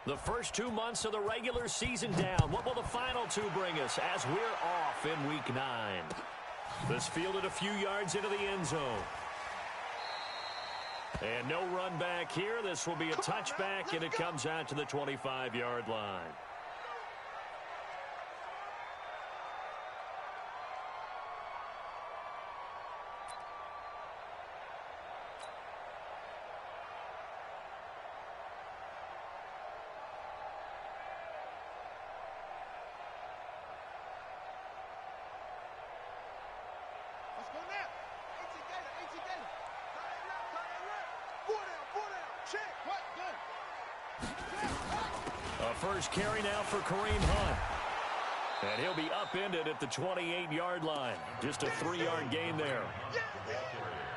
The first 2 months of the regular season down. What will the final two bring us as we're off in Week 9? This fielded a few yards into the end zone. And no run back here. This will be a touchback, and it comes out to the 25-yard line. First carry now for Kareem Hunt. And he'll be upended at the 28-yard line. Just a 3-yard gain there.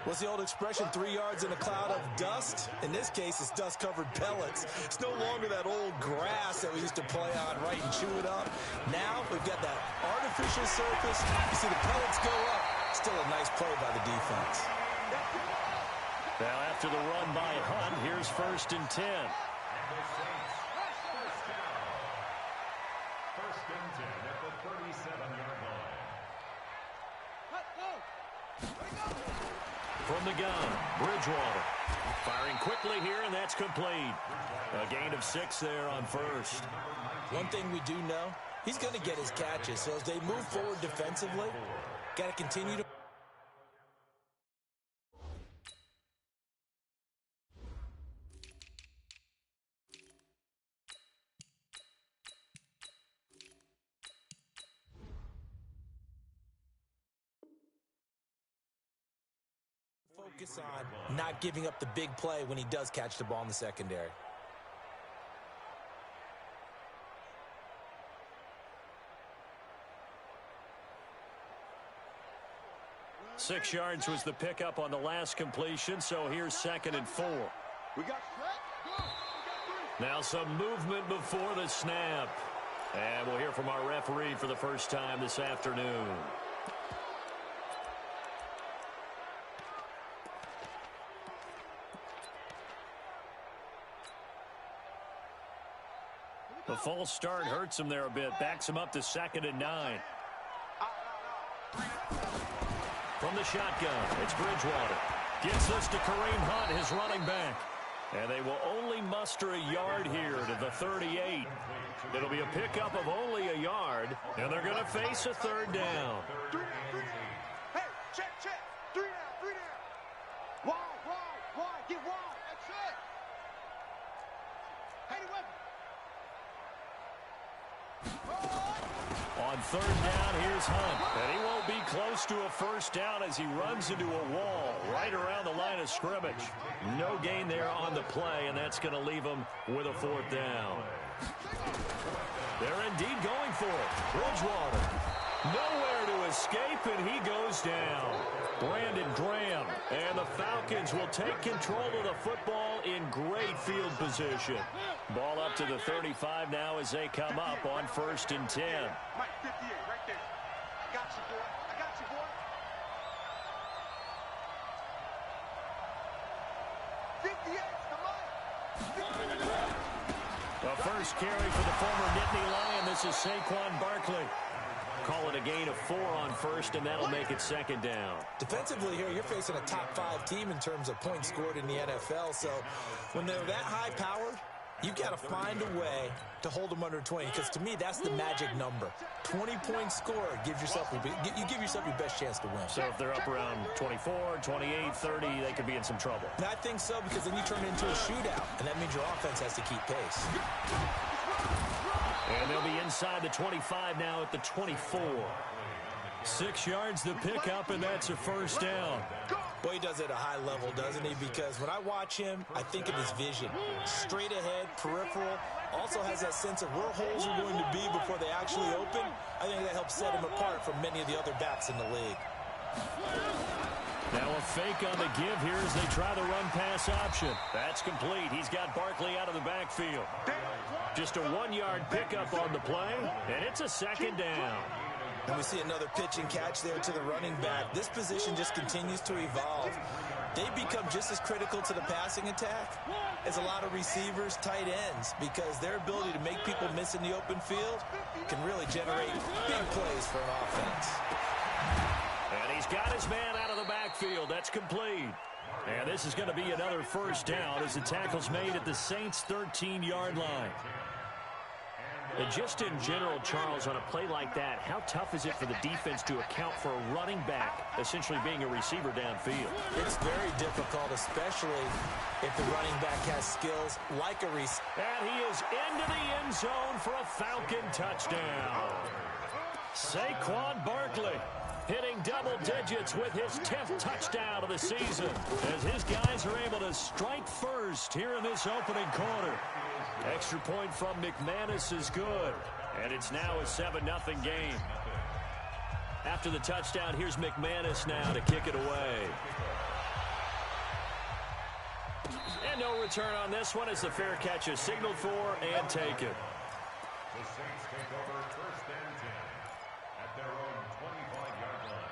What's the old expression, 3 yards in a cloud of dust? In this case, it's dust-covered pellets. It's no longer that old grass that we used to play on, right, and chew it up. Now we've got that artificial surface. You see the pellets go up. Still a nice play by the defense. Now after the run by Hunt, here's 1st and 10. From the gun, Bridgewater. Firing quickly here, and that's complete. A gain of 6 there on first. One thing we do know, he's going to get his catches. So as they move forward defensively, got to continue to... focus on not giving up the big play when he does catch the ball in the secondary. Six yards was the pickup on the last completion, so here's 2nd and 4. Now some movement before the snap. And we'll hear from our referee for the first time this afternoon. The false start hurts him there a bit. Backs him up to 2nd and 9. From the shotgun, it's Bridgewater. Gets this to Kareem Hunt, his running back. And they will only muster a yard here to the 38. It'll be a pickup of only a yard, and they're going to face a 3rd down. Hey, check. 3 down. Wide. Get wide. That's it. Hey, On 3rd down, here's Hunt. And he won't be close to a 1st down as he runs into a wall right around the line of scrimmage. No gain there on the play, and that's going to leave him with a 4th down. They're indeed going for it. Bridgewater. Nowhere to escape, and he goes down. Brandon Graham. And the Falcons will take control of the football in great field position. Ball up to the 35 now as they come up on 1st and 10. Mike, 58, right there. I got you, boy. The first carry for the former Nittany Lion. This is Saquon Barkley. Call it a gain of 4 on 1st, and that'll make it 2nd down. Defensively here, you're facing a top 5 team in terms of points scored in the NFL. So when they're that high-powered, you've got to find a way to hold them under 20, because to me, that's the magic number. 20 points scored gives yourself you give yourself your best chance to win. So if they're up around 24, 28, 30, they could be in some trouble. And I think so, because then you turn it into a shootout, and that means your offense has to keep pace. And they'll be inside the 25 now at the 24. 6 yards the pickup, and that's a 1st down. Boy, he does it at a high level, doesn't he? Because when I watch him, I think of his vision. Straight ahead, peripheral, also has that sense of where holes are going to be before they actually open. I think that helps set him apart from many of the other backs in the league. Now a fake on the give here as they try the run-pass option. That's complete. He's got Barkley out of the backfield. Just a 1-yard pickup on the play, and it's a 2nd down. And we see another pitch and catch there to the running back. This position just continues to evolve. They become just as critical to the passing attack as a lot of receivers, tight ends, because their ability to make people miss in the open field can really generate big plays for an offense. And he's got his man out of the backfield. That's complete. And this is going to be another first down as the tackle's made at the Saints' 13-yard line. And just in general, Charles, on a play like that, how tough is it for the defense to account for a running back essentially being a receiver downfield? It's very difficult, especially if the running back has skills like a receiver. And he is into the end zone for a Falcon touchdown. Saquon Barkley hitting double digits with his 10th touchdown of the season as his guys are able to strike first here in this opening quarter. Extra point from McManus is good, and it's now a 7-0 game. After the touchdown, here's McManus now to kick it away. And no return on this one as the fair catch is signaled for and taken. The Saints take over first and 10 at their own 25-yard line.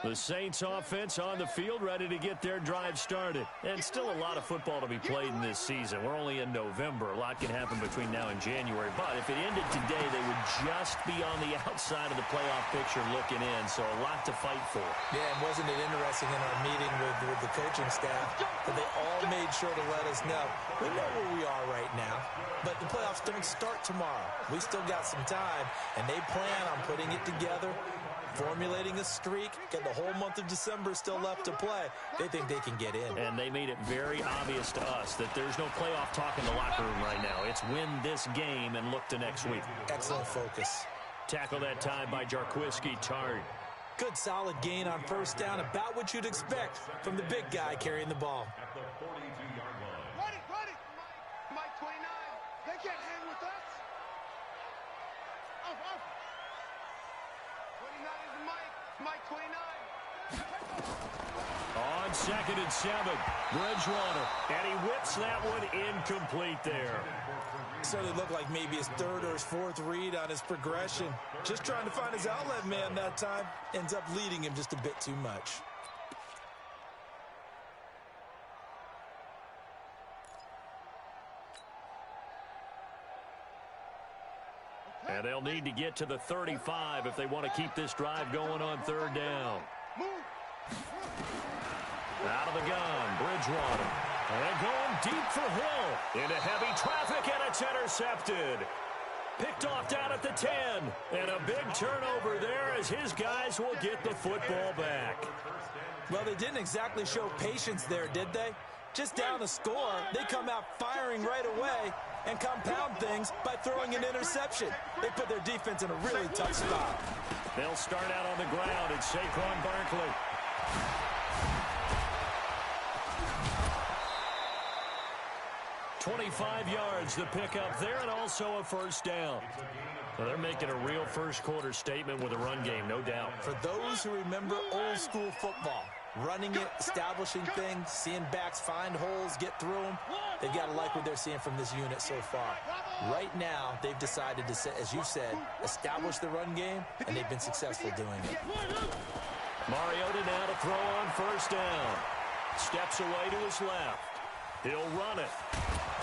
The Saints offense on the field ready to get their drive started. And still a lot of football to be played in this season. We're only in November. A lot can happen between now and January. But if it ended today, they would just be on the outside of the playoff picture looking in. So a lot to fight for. Yeah, and wasn't it interesting in our meeting with the coaching staff that they all made sure to let us know. We know where we are right now, but the playoffs don't start tomorrow. We still got some time, and they plan on putting it together, formulating a streak, and the whole month of December still left to play. They think they can get in. And they made it very obvious to us that there's no playoff talk in the locker room right now. It's win this game and look to next week. Excellent focus. Tackle that time by Jarquiski Tart. Good solid gain on first down, about what you'd expect from the big guy carrying the ball. At the 42-yard line. Run it. Mike 29. They can't hang with us. Up. 29 is Mike 29. On 2nd and 7, Bridgewater. And he whips that one incomplete there. Certainly looked like maybe his third or his fourth read on his progression. Just trying to find his outlet man that time. Ends up leading him just a bit too much. And they'll need to get to the 35 if they want to keep this drive going on 3rd down. Out of the gun, Bridgewater. And going deep for Hill. Into heavy traffic, and it's intercepted. Picked off down at the 10. And a big turnover there as his guys will get the football back. Well, they didn't exactly show patience there, did they? Just down a score, they come out firing right away and compound things by throwing an interception. They put their defense in a really tough spot. They'll start out on the ground, and Saquon Barkley. "25 yards the pickup there, and also a first down." So they're making a real first-quarter statement with a run game, no doubt. For those who remember old-school football, running it, establishing things, seeing backs find holes, get through them, they've got to like what they're seeing from this unit so far. Right now, they've decided to, as you said, establish the run game, and they've been successful doing it. Mariota now to throw on first down. Steps away to his left. He'll run it.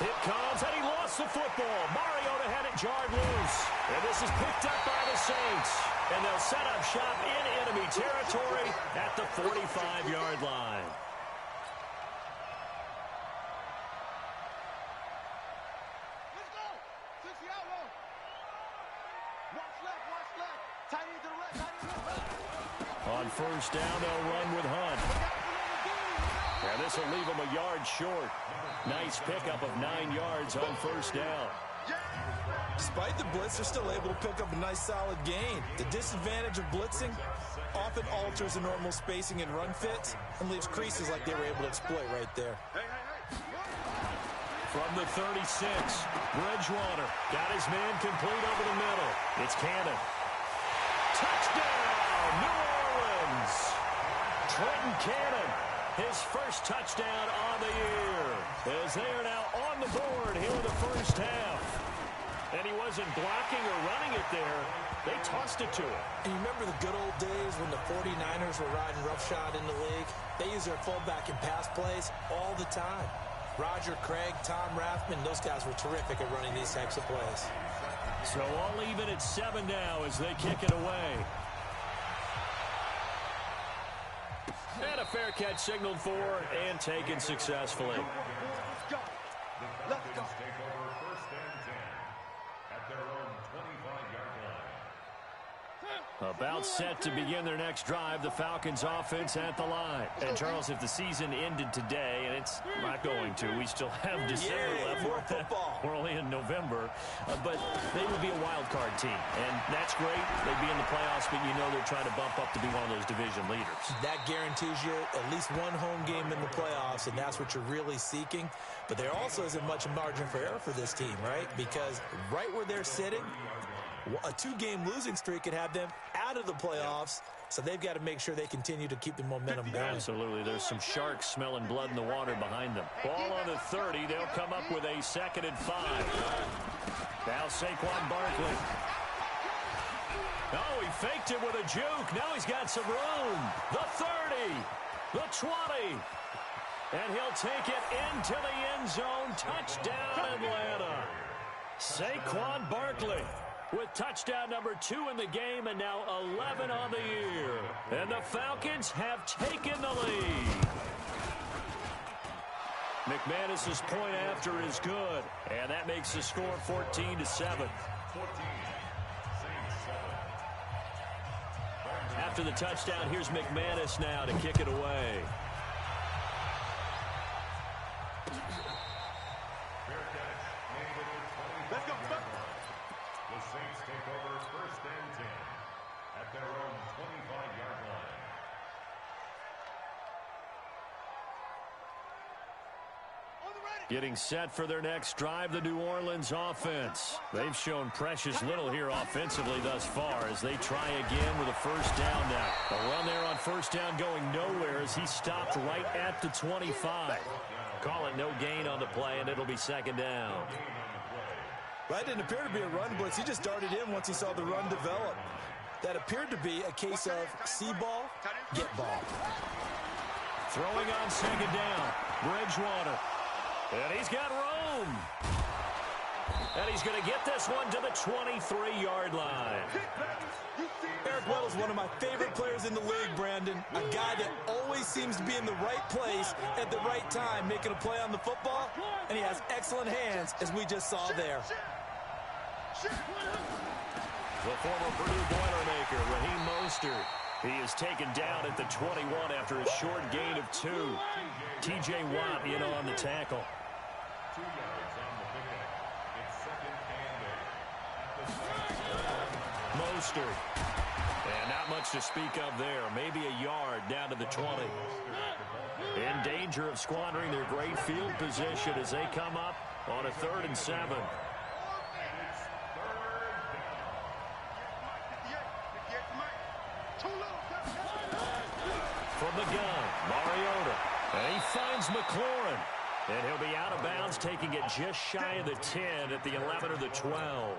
It comes, and he lost the football. Mariota had it jarred loose. And this is picked up by the Saints. And they'll set up shop in enemy territory at the 45-yard line. Let's go. 60 out low. Watch left. Tight end to the left. On first down, they'll run with Hunt. And this will leave him a yard short. Nice pickup of 9 yards on first down. Despite the blitz, they're still able to pick up a nice solid gain. The disadvantage of blitzing often alters the normal spacing and run fits and leaves creases like they were able to exploit right there. From the 36, Bridgewater got his man complete over the middle. It's Cannon. Touchdown, New Orleans! Trenton Cannon his first touchdown on the year, as they are now on the board here in the first half. And he wasn't blocking or running it there. They tossed it to him. And you remember the good old days when the 49ers were riding roughshod in the league? They use their fullback in pass plays all the time. Roger Craig, Tom Rathman, those guys were terrific at running these types of plays. So all even at 7 now as they kick it away. And a fair catch signaled for and taken successfully. Let's go. Let's go. Take over first and 10 at their own 25-yard line. About set to begin their next drive, the Falcons offense at the line. And Charles, if the season ended today, and it's not going to, we still have December left. More football. We're only in November, but they would be a wild card team. And that's great. They'd be in the playoffs, but you know they're trying to bump up to be one of those division leaders. That guarantees you at least one home game in the playoffs, and that's what you're really seeking. But there also isn't much margin for error for this team, right? Because right where they're sitting, a 2-game losing streak could have them out of the playoffs, so they've got to make sure they continue to keep the momentum going. Absolutely. There's some sharks smelling blood in the water behind them. Ball on the 30. They'll come up with a 2nd and 5. Now Saquon Barkley. Oh, he faked it with a juke. Now he's got some room. The 30. The 20. And he'll take it into the end zone. Touchdown, Atlanta. Saquon Barkley with touchdown number 2 in the game, and now 11 on the year. And the Falcons have taken the lead. McManus's point after is good, and that makes the score 14-7. After the touchdown, here's McManus now to kick it away. Let's go. The Saints take over first and 10 at their own 25-yard line. Getting set for their next drive, the New Orleans offense. They've shown precious little here offensively thus far as they try again with a first down now. A run there on first down going nowhere as he stopped right at the 25. Call it no gain on the play, and it'll be 2nd down. That didn't appear to be a run blitz. He just darted in once he saw the run develop. That appeared to be a case of see ball, get ball. Throwing on 2nd down, Bridgewater. And he's got room. And he's going to get this one to the 23-yard line. Eric Weddle's one of my favorite players in the league, Brandon. A guy that always seems to be in the right place at the right time, making a play on the football. And he has excellent hands, as we just saw there. The former Purdue Boilermaker, Raheem Mostert. He is taken down at the 21 after a short gain of 2. T.J. Watt in on the tackle. 2 yards on the pickup. It's 2nd and 8. Mostert. And not much to speak of there. Maybe a yard down to the 20. In danger of squandering their great field position as they come up on a 3rd and 7. From the gun, Mariota. And he finds McLaurin. And he'll be out of bounds, taking it just shy of the 10 at the 11 or the 12.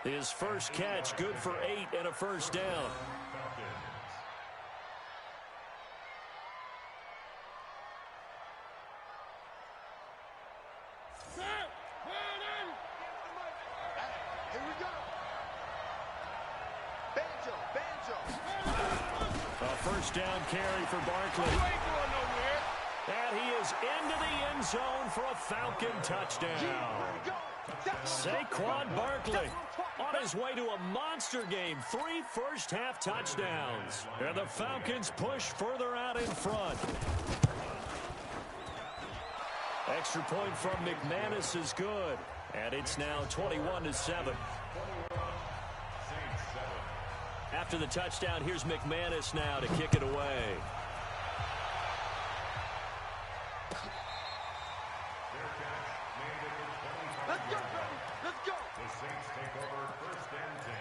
His first catch, good for 8 and a first down. Here we go. Banjo. A first down carry for Barkley. You ain't going nowhere. And he is into the end zone for a Falcon touchdown. Saquon Barkley on his way to a monster game. 3 first-half touchdowns. And the Falcons push further out in front. Extra point from McManus is good. And it's now 21-7. After the touchdown, here's McManus now to kick it away. Let's go, baby. Let's go. The Saints take over first and 10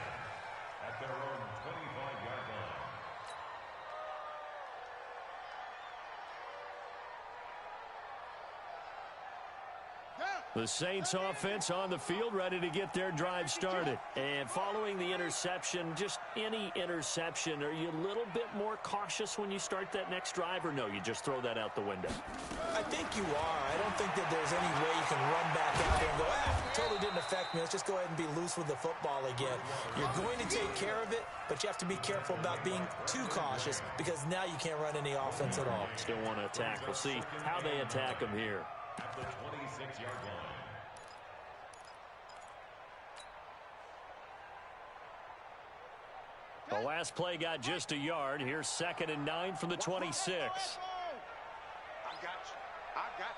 at their own 25-yard line. The Saints offense on the field, ready to get their drive started. And following the interception, just any interception, are you a little bit more cautious when you start that next drive, or no, you just throw that out the window? I think you are. I don't think that there's any way you can run back out there and go, totally didn't affect me. Let's just go ahead and be loose with the football again. You're going to take care of it, but you have to be careful about being too cautious because now you can't run any offense at all. Still want to attack. We'll see how they attack them here. At the 26-yard line. The last play got just a yard. Here's 2nd and 9 from the 26. I got you. I got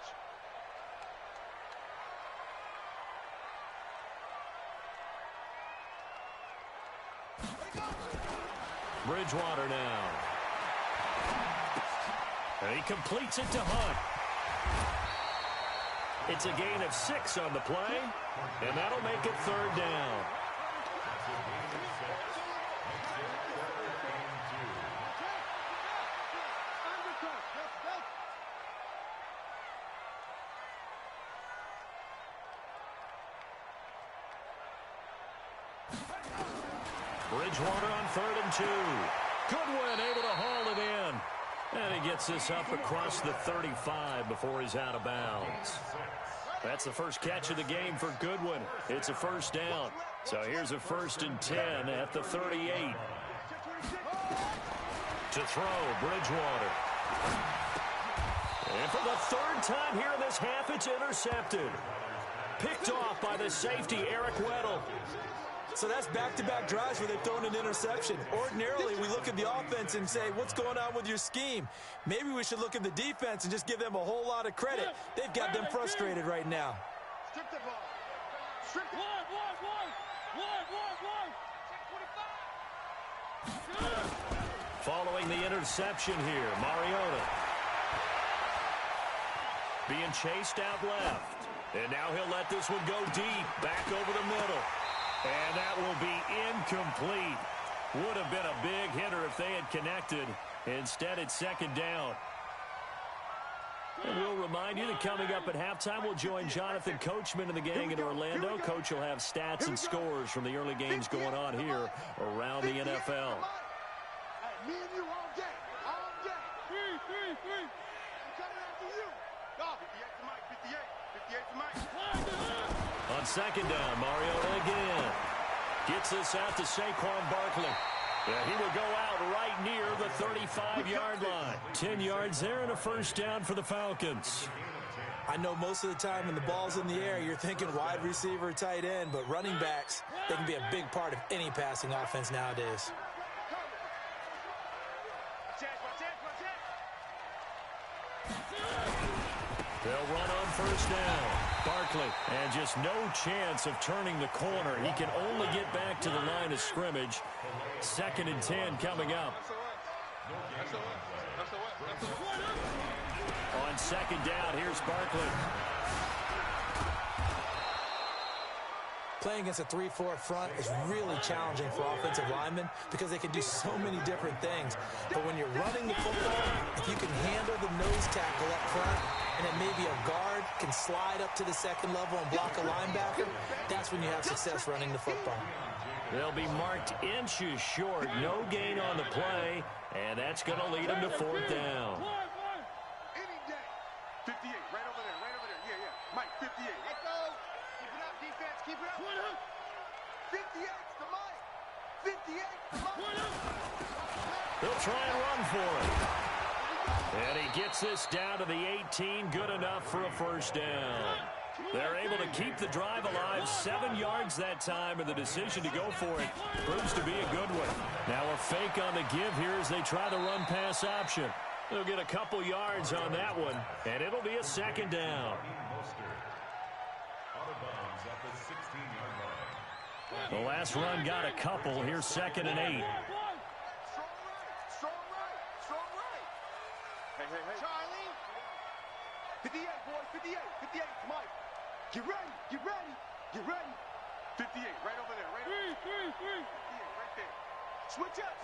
you. Bridgewater now. And he completes it to Hunt. It's a gain of 6 on the play, and that'll make it 3rd down. Bridgewater on 3rd and 2. Goodwin able to haul it in. And he gets this up across the 35 before he's out of bounds. That's the first catch of the game for Goodwin. It's a 1st down. So here's a 1st and 10 at the 38. To throw, Bridgewater. And for the 3rd time here in this half, it's intercepted. Picked off by the safety, Eric Weddle. So that's back-to-back drives where they've thrown an interception. Ordinarily, we look at the offense and say, what's going on with your scheme? Maybe we should look at the defense and just give them a whole lot of credit. They've got them frustrated right now. Strip the ball. Strip the ball. Following the interception here, Mariota. Being chased out left. And now he'll let this one go deep, back over the middle. And that will be incomplete. Would have been a big hitter if they had connected. Instead, it's 2nd down. And we'll remind you that coming up at halftime, we'll join Jonathan Coachman and the gang in Orlando. Coach will have stats and scores from the early games going on here around the NFL. Me and you all day. All day. Three. I'm coming after you. No, 58 to Mike. 58 to Mike. On 2nd down, Mariota again. Gets this out to Saquon Barkley. Yeah, he will go out right near the 35-yard line. 10 yards there and a 1st down for the Falcons. I know most of the time when the ball's in the air, you're thinking wide receiver, tight end, but running backs, they can be a big part of any passing offense nowadays. They'll run on 1st down. Barkley, and just no chance of turning the corner. He can only get back to the line of scrimmage. 2nd and 10 coming up. On 2nd down, here's Barkley. Playing against a 3-4 front is really challenging for offensive linemen because they can do so many different things. But when you're running the football, if you can handle the nose tackle up front, and then maybe a guard can slide up to the 2nd level and block a linebacker, that's when you have success running the football. They'll be marked inches short. No gain on the play, and that's going to lead them to 4th down. Any day. 58, right over there. Yeah. Mike, 58. Let's go. Keep it up, defense. Keep it up. 58 to Mike. 58 to Mike. They'll try and run for it. And he gets this down to the 18. Good enough for a 1st down. They're able to keep the drive alive. 7 yards that time, and the decision to go for it proves to be a good one. Now a fake on the give here as they try the run-pass option. They'll get a couple yards on that one, and it'll be a 2nd down. The last run got a couple. Here's 2nd and 8. Strong right. Hey. Charlie. 58, boys. 58. Mike. Get ready. 58, right over there. 58, right there. Switch up.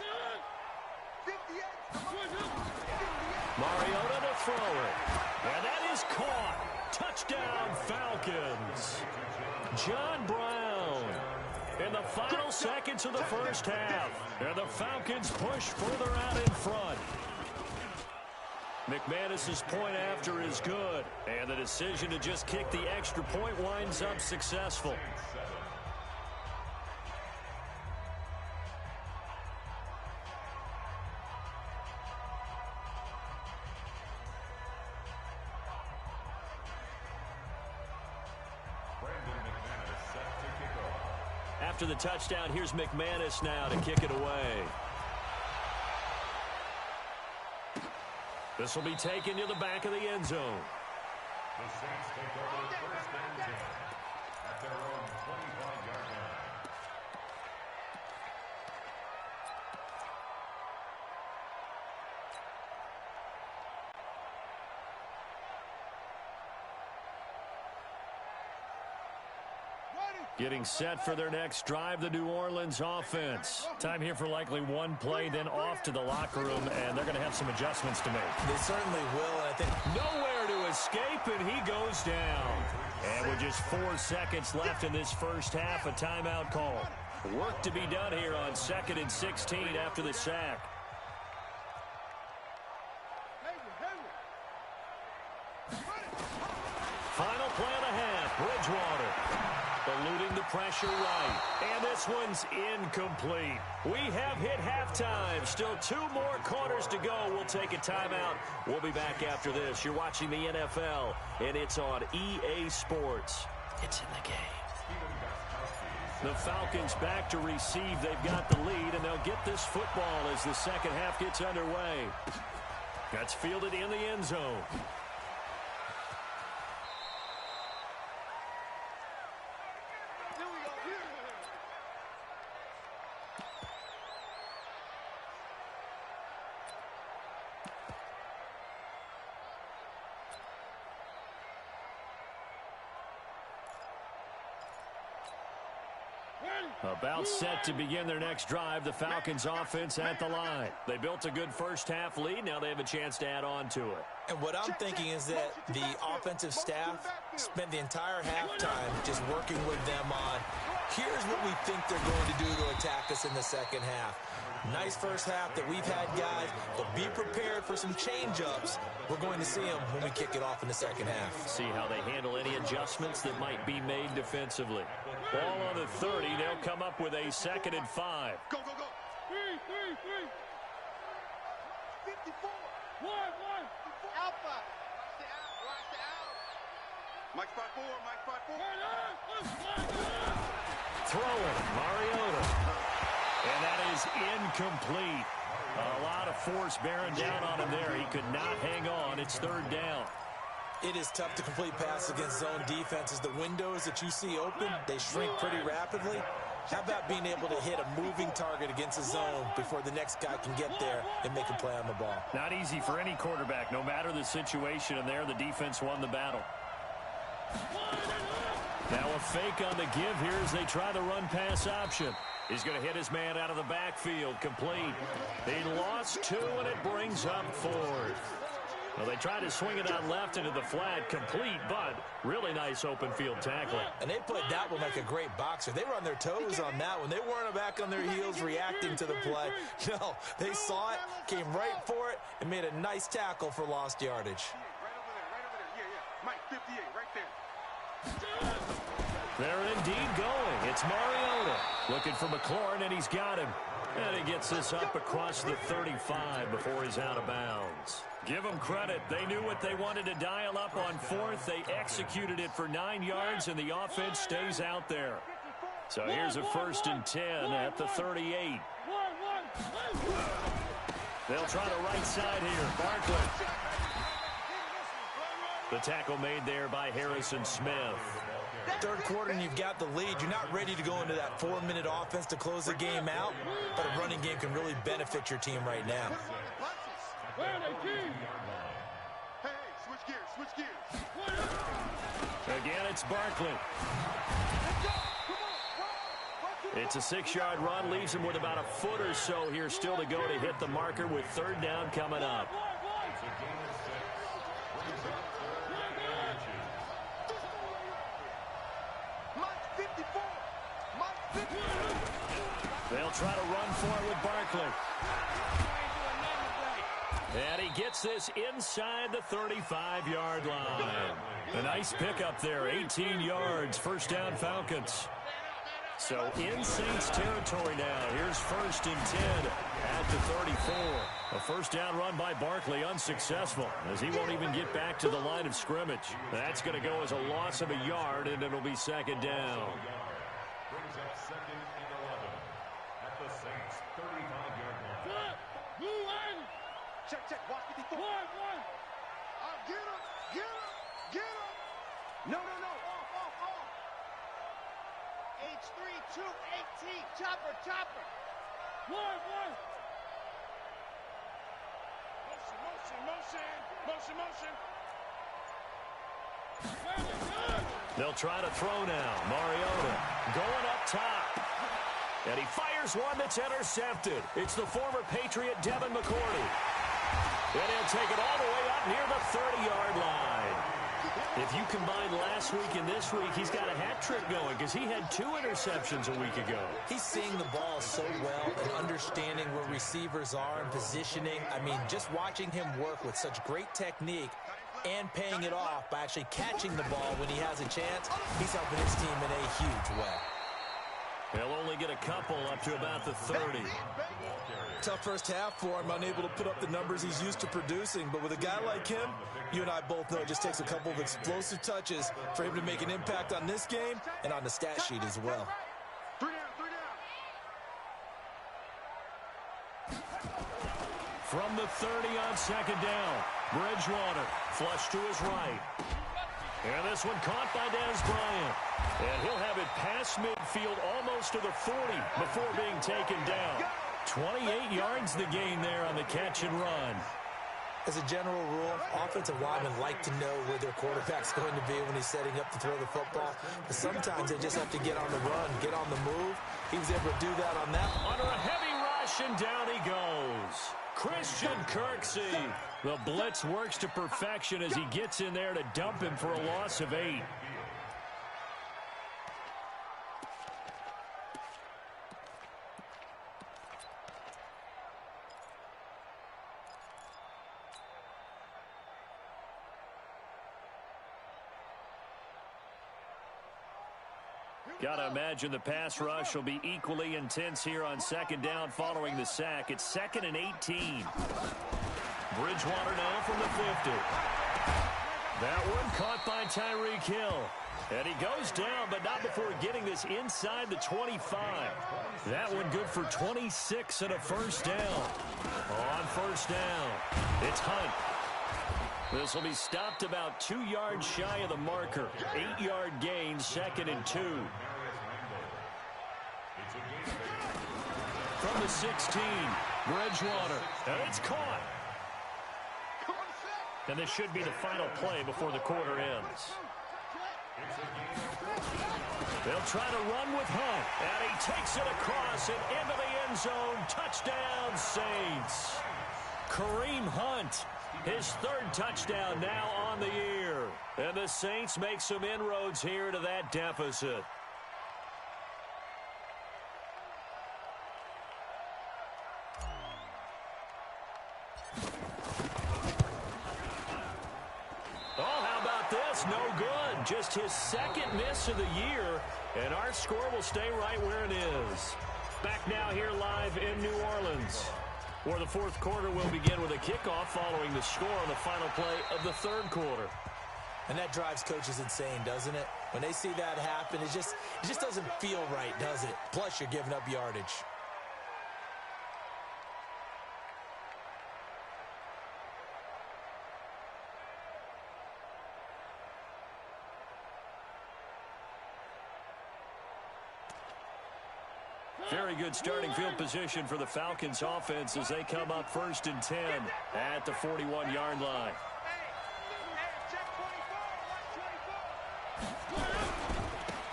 58. Mariota to throw it. And that is caught. Touchdown, Falcons. John Brown. In the final seconds of the first half. And the Falcons push further out in front. McManus's point after is good. And the decision to just kick the extra point winds up successful. After the touchdown, here's McManus now to kick it away. This will be taken to the back of the end zone. The Saints take over first and 10 at their own 25-yard line. Getting set for their next drive, the New Orleans offense. Time here for likely one play, then off to the locker room, and they're going to have some adjustments to make. They certainly will, and I think nowhere to escape, and he goes down. And with just 4 seconds left in this first half, a timeout call. Work to be done here on 2nd and 16 after the sack. Final play of the half, Bridgewater. Eluding the pressure right. And this one's incomplete. We have hit halftime. Still 2 more quarters to go. We'll take a timeout. We'll be back after this. You're watching the NFL, and it's on EA Sports. It's in the game. The Falcons back to receive. They've got the lead, and they'll get this football as the second half gets underway. That's fielded in the end zone. About set to begin their next drive, the Falcons offense at the line. They built a good first half lead. Now they have a chance to add on to it. And what I'm thinking is that the offensive staff spent the entire halftime just working with them on, here's what we think they're going to do to attack us in the second half. Nice first half that we've had, guys, but be prepared for some change-ups. We're going to see them when we kick it off in the second half. See how they handle any adjustments that might be made defensively. Ball on the 30. They'll come up with a 2nd and 5. Go, go, go. 3. 54. 1. Alpha. Watch the out. Mike 5-4. Throwing, Mariota. And that is incomplete. A lot of force bearing down on him there. He could not hang on. It's 3rd down. It is tough to complete passes against zone defenses. The windows that you see open, they shrink pretty rapidly. How about being able to hit a moving target against a zone before the next guy can get there and make a play on the ball? Not easy for any quarterback, no matter the situation, and there the defense won the battle. Now a fake on the give here as they try the run-pass option. He's going to hit his man out of the backfield, complete. He lost 2, and it brings up 4th. Well, they tried to swing it out left into the flat, complete, but really nice open field tackling. And they played that one like a great boxer. They were on their toes on that one. They weren't back on their heels reacting to the play. No, they saw it, came right for it, and made a nice tackle for lost yardage. Right over there. Yeah. Mike 58, right there. They're indeed going. It's Mariota looking for McLaurin, and he's got him. And he gets this up across the 35 before he's out of bounds. Give them credit. They knew what they wanted to dial up on 4th. They executed it for 9 yards, and the offense stays out there. So here's a 1st and 10 at the 38. They'll try the right side here. Barkley. The tackle made there by Harrison Smith. 3rd quarter and you've got the lead. You're not ready to go into that 4-minute offense to close the game out, but a running game can really benefit your team right now. Hey, switch gears. Again, it's Barkley. It's a 6-yard run, leaves him with about a foot or so here still to go to hit the marker with 3rd down coming up. They'll try to run for it with Barkley. And he gets this inside the 35-yard line. A nice pickup there, 18 yards, first down Falcons. So in Saints territory now. Here's 1st and 10 at the 34. A first down run by Barkley unsuccessful as he won't even get back to the line of scrimmage. That's going to go as a loss of a yard, and it'll be 2nd down. Brings up 2nd and 11 at the Saints 35-yard line. Check, check. Watch 54. Get him. Get him. Get him. No. Off. H3, 218. Chopper. One. Motion. They'll try to throw now. Mariota going up top. And he fires one that's intercepted. It's the former Patriot Devin McCourty. And he'll take it all the way up near the 30-yard line. If you combine last week and this week, he's got a hat trick going because he had 2 interceptions a week ago. He's seeing the ball so well and understanding where receivers are and positioning. I mean, just watching him work with such great technique and paying it off by actually catching the ball when he has a chance, he's helping his team in a huge way. He'll only get a couple up to about the 30. Tough first half for him, unable to put up the numbers he's used to producing. But with a guy like him, you and I both know it just takes a couple of explosive touches for him to make an impact on this game and on the stat sheet as well. 3 down. From the 30 on 2nd down, Bridgewater flush to his right. And this one caught by Dez Bryant. And he'll have it past midfield almost to the 40 before being taken down. 28 yards the gain there on the catch and run. As a general rule, offensive linemen like to know where their quarterback's going to be when he's setting up to throw the football. But sometimes they just have to get on the run, get on the move. He was able to do that on that. Under a heavy rush, and down he goes. Christian Kirksey. The blitz works to perfection as he gets in there to dump him for a loss of 8. Gotta imagine the pass rush will be equally intense here on 2nd down following the sack. It's 2nd and 18. Bridgewater now from the 50. That one caught by Tyreek Hill. And he goes down, but not before getting this inside the 25. That one good for 26 and a first down. On 1st down, it's Hunt. This will be stopped about 2 yards shy of the marker. 8-yard gain, 2nd and 2. From the 16, Bridgewater. And it's caught. And this should be the final play before the quarter ends. They'll try to run with Hunt. And he takes it across and into the end zone. Touchdown, Saints. Kareem Hunt. His 3rd touchdown now on the year. And the Saints make some inroads here to that deficit. Oh, how about this? No good. Just his 2nd miss of the year. And our score will stay right where it is. Back now here live in New Orleans, where the 4th quarter will begin with a kickoff following the score on the final play of the 3rd quarter. And that drives coaches insane, doesn't it? When they see that happen, it just doesn't feel right, does it? Plus, you're giving up yardage. Very good starting field position for the Falcons offense as they come up 1st and 10 at the 41-yard line.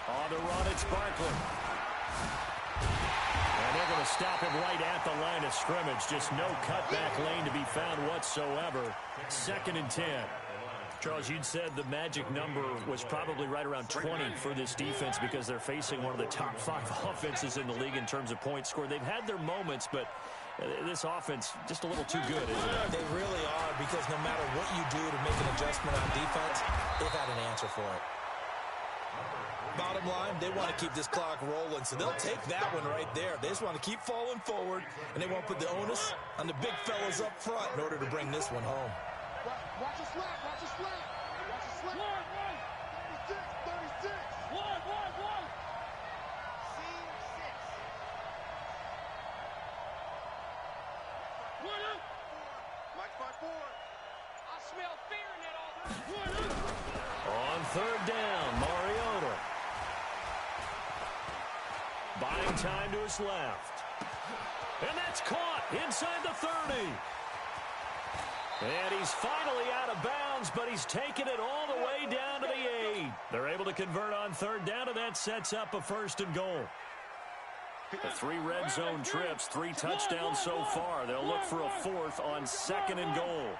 On the run, it's Barkley. And they're going to stop him right at the line of scrimmage. Just no cutback lane to be found whatsoever. 2nd and 10. Charles, you'd said the magic number was probably right around 20 for this defense because they're facing one of the top 5 offenses in the league in terms of points scored. They've had their moments, but this offense just a little too good, isn't it? They really are, because no matter what you do to make an adjustment on defense, they've had an answer for it. Bottom line, they want to keep this clock rolling, so they'll take that one right there. They just want to keep falling forward, and they won't put the onus on the big fellas up front in order to bring this one home. Watch the slap, watch the slap. Watch the slap. 36, 36. One. Scene 6. Mike 5-4. I smell fear in that offense. On third down, Mariota. Buying time to his left. And that's caught inside the 30. And he's finally out of bounds, but he's taken it all the way down to the 8. They're able to convert on third down, and that sets up a 1st and goal. The 3 red zone trips, 3 touchdowns so far. They'll look for a 4th on 2nd and goal.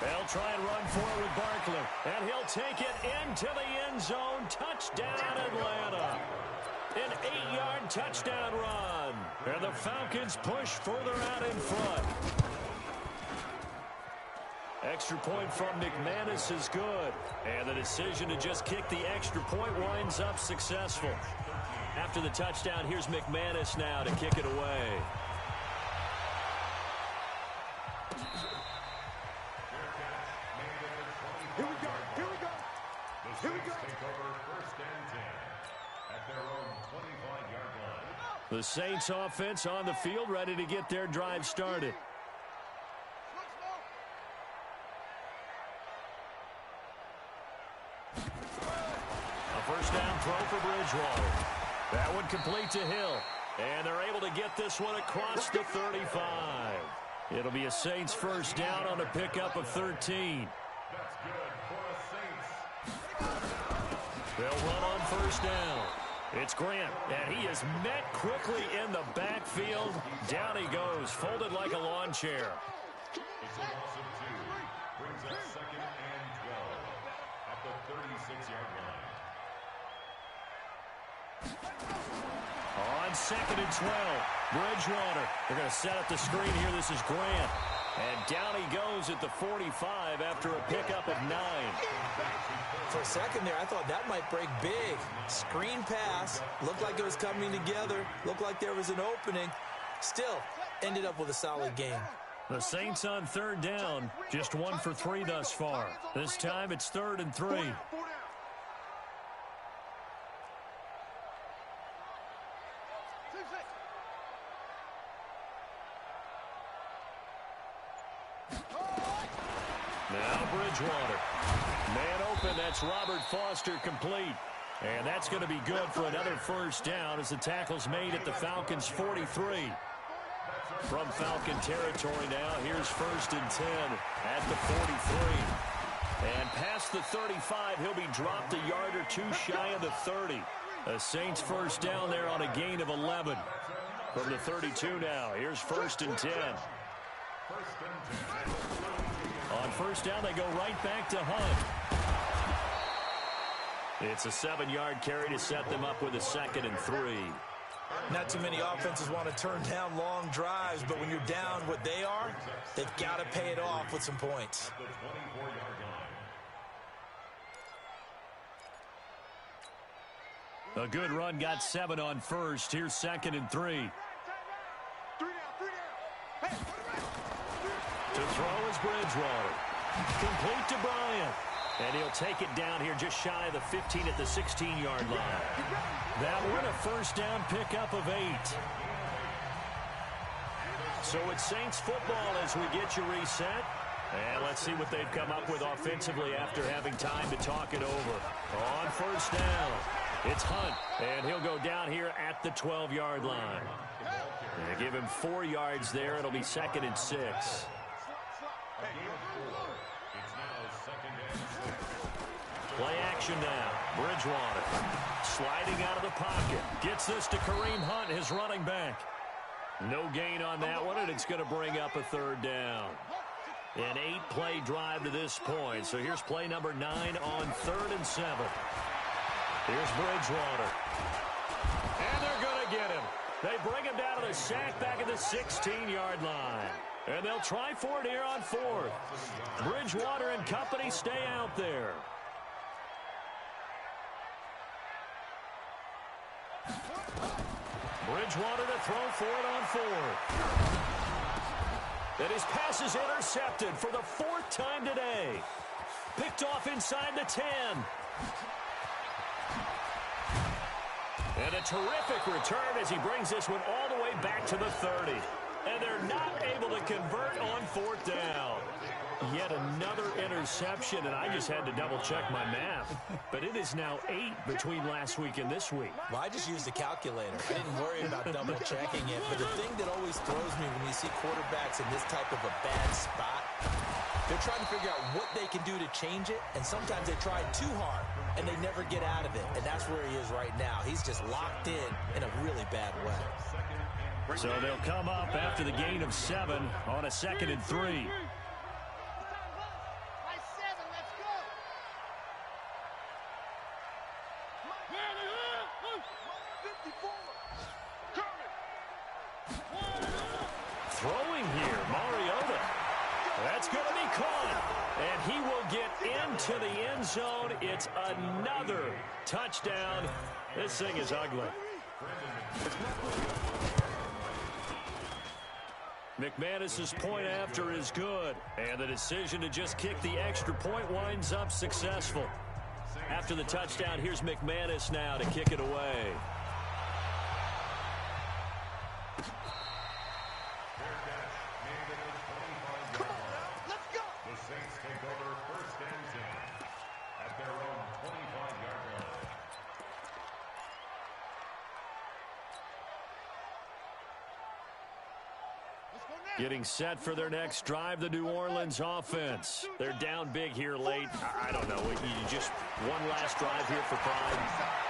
They'll try and run for it with Barkley, and he'll take it into the end zone. Touchdown, Atlanta. An 8-yard touchdown run. And the Falcons push further out in front. Extra point from McManus is good. And the decision to just kick the extra point winds up successful. After the touchdown, here's McManus now to kick it away. Here we go. Take over 1st and 10 at their own 25-yard line. The Saints offense on the field, ready to get their drive started. A 1st down throw for Bridgewater. That one complete to Hill. And they're able to get this one across the 35. It'll be a Saints 1st down on a pickup of 13. That's good for the Saints. They'll run on 1st down. It's Grant, and he is met quickly in the backfield. Down he goes, folded like a lawn chair. It's a loss of 2. Brings up 2nd and 12 at the 36-yard line. On 2nd and 12, Bridgewater. They're going to set up the screen here. This is Grant. And down he goes at the 45 after a pickup of 9. For a second there, I thought that might break big. Screen pass. Looked like it was coming together. Looked like there was an opening. Still, ended up with a solid game. The Saints on 3rd down. Just 1 for 3 thus far. This time it's 3rd and 3. Now Bridgewater. Man open, that's Robert Foster complete. And that's going to be good for another 1st down as the tackle's made at the Falcons' 43. From Falcon territory now, here's 1st and 10 at the 43. And past the 35, he'll be dropped a yard or 2 shy of the 30. A Saints 1st down there on a gain of 11. From the 32 now, here's 1st and 10. On 1st down, they go right back to Hunt. It's a 7-yard carry to set them up with a 2nd and 3. Not too many offenses want to turn down long drives, but when you're down what they are, they've got to pay it off with some points. A good run, got 7 on 1st. Here's 2nd and 3. To throw is Bridgewater. Complete to Bryant. And he'll take it down here just shy of the 15 at the 16-yard line. That one a 1st down pickup of 8. So it's Saints football as we get you reset. And let's see what they've come up with offensively after having time to talk it over. On 1st down, it's Hunt. And he'll go down here at the 12-yard line. They give him 4 yards there. It'll be 2nd and 6. Play action now. Bridgewater sliding out of the pocket. Gets this to Kareem Hunt, his running back. No gain on that one, and it's going to bring up a 3rd down. An 8-play drive to this point. So here's play number 9 on 3rd and 7. Here's Bridgewater. And they're going to get him. They bring him down to the sack back at the 16-yard line. And they'll try for it here on 4th. Bridgewater and company stay out there. Bridgewater to throw for it on 4th. And his pass is intercepted for the 4th time today. Picked off inside the 10. And a terrific return as he brings this one all the way back to the 30. And they're not able to convert on 4th down. Yet another interception, and I just had to double-check my math. But it is now 8 between last week and this week. Well, I just used a calculator. I didn't worry about double-checking it. But the thing that always throws me when you see quarterbacks in this type of a bad spot, they're trying to figure out what they can do to change it, and sometimes they try too hard, and they never get out of it. And that's where he is right now. He's just locked in a really bad way. So they'll come up after the gain of 7 on a 2nd and 3. Throwing here, Mariota. That's going to be caught. And he will get into the end zone. It's another touchdown. This thing is ugly. McManus's point after is good. And the decision to just kick the extra point winds up successful. After the touchdown, here's McManus now to kick it away. Getting set for their next drive, the New Orleans offense. They're down big here late. I don't know. You just one last drive here for pride.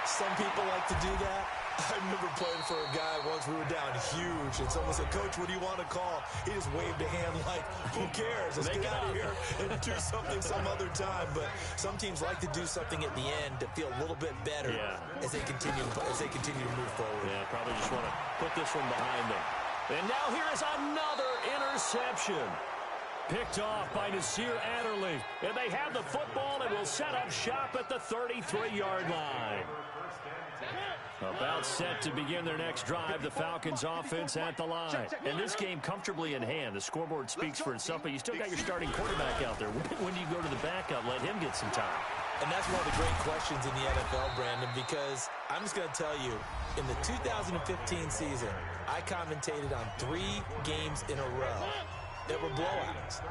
Some people like to do that. I remember playing for a guy once. We were down huge, and someone said, "Coach, what do you want to call?" He just waved a hand like, "Who cares? Let's get out of here and do something some other time." But some teams like to do something at the end to feel a little bit better as they continue to move forward. Yeah, probably just want to put this one behind them. And now here is another interception. Picked off by Nasir Adderley. And they have the football and will set up shop at the 33-yard line. About set to begin their next drive, the Falcons offense at the line. And this game comfortably in hand. The scoreboard speaks for itself, but you still got your starting quarterback out there. When do you go to the backup? Let him get some time. And that's one of the great questions in the NFL, Brandon, because I'm just going to tell you, in the 2015 season, I commentated on 3 games in a row that were blowouts.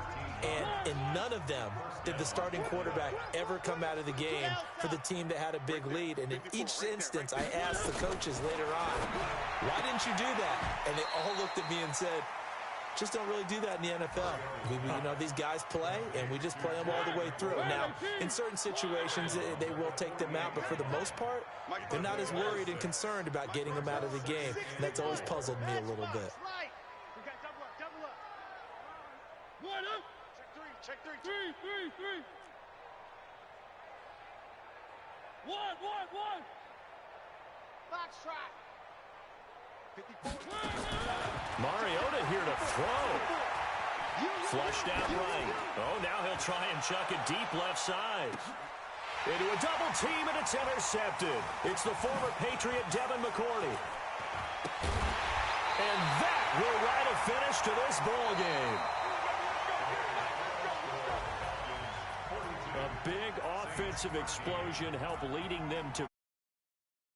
And in none of them did the starting quarterback ever come out of the game for the team that had a big lead. And in each instance, I asked the coaches later on, "Why didn't you do that?" And they all looked at me and said, "Just don't really do that in the NFL. You know, these guys play, and we just play them all the way through." Now, in certain situations, they will take them out, but for the most part, they're not as worried and concerned about getting them out of the game. And that's always puzzled me a little bit. Check three. One. Box try. 54. Mariota here to throw. Flushed out right. Oh, now he'll try and chuck it deep left side. Into a double team, and it's intercepted. It's the former Patriot Devin McCourty. And that will write a finish to this ball game. A big offensive explosion helped leading them to